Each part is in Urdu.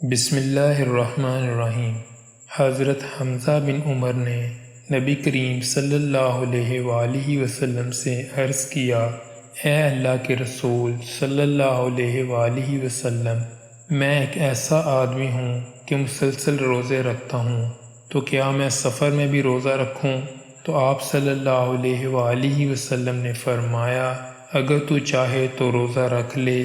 بسم اللہ الرحمن الرحیم۔ حضرت حمزہ بن عمر نے نبی کریم صلی اللہ علیہ وآلہ وسلم سے عرض کیا، اے اللہ کے رسول صلی اللہ علیہ وآلہ وسلم، میں ایک ایسا آدمی ہوں کہ مسلسل روزے رکھتا ہوں، تو کیا میں سفر میں بھی روزہ رکھوں؟ تو آپ صلی اللہ علیہ وآلہ وسلم نے فرمایا، اگر تو چاہے تو روزہ رکھ لے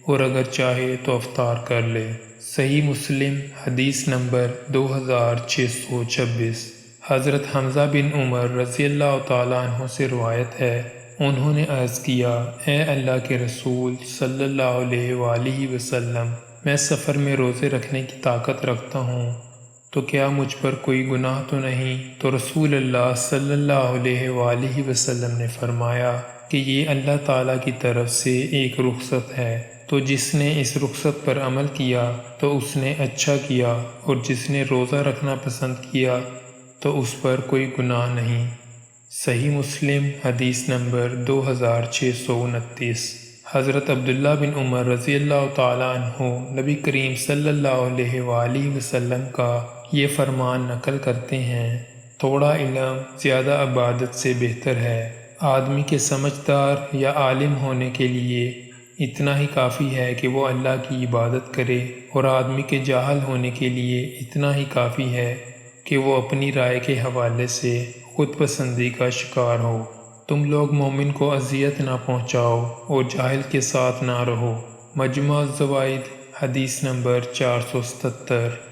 اور اگر چاہے تو افطار کر لے۔ صحیح مسلم حدیث نمبر 2626۔ حضرت حمزہ بن عمر رضی اللہ تعالیٰ عنہ سے روایت ہے، انہوں نے عرض کیا، اے اللہ کے رسول صلی اللہ علیہ وآلہ وسلم، میں سفر میں روزے رکھنے کی طاقت رکھتا ہوں، تو کیا مجھ پر کوئی گناہ تو نہیں؟ تو رسول اللہ صلی اللہ علیہ وآلہ وسلم نے فرمایا کہ یہ اللہ تعالیٰ کی طرف سے ایک رخصت ہے، تو جس نے اس رخصت پر عمل کیا تو اس نے اچھا کیا، اور جس نے روزہ رکھنا پسند کیا تو اس پر کوئی گناہ نہیں۔ صحیح مسلم حدیث نمبر 2629۔ حضرت عبداللہ بن عمر رضی اللہ تعالیٰ عنہ نبی کریم صلی اللہ علیہ وآلہ وسلم کا یہ فرمان نقل کرتے ہیں، تھوڑا علم زیادہ عبادت سے بہتر ہے۔ آدمی کے سمجھدار یا عالم ہونے کے لیے اتنا ہی کافی ہے کہ وہ اللہ کی عبادت کرے، اور آدمی کے جاہل ہونے کے لیے اتنا ہی کافی ہے کہ وہ اپنی رائے کے حوالے سے خود پسندی کا شکار ہو۔ تم لوگ مومن کو اذیت نہ پہنچاؤ اور جاہل کے ساتھ نہ رہو۔ مجموع الزوائد حدیث نمبر 477۔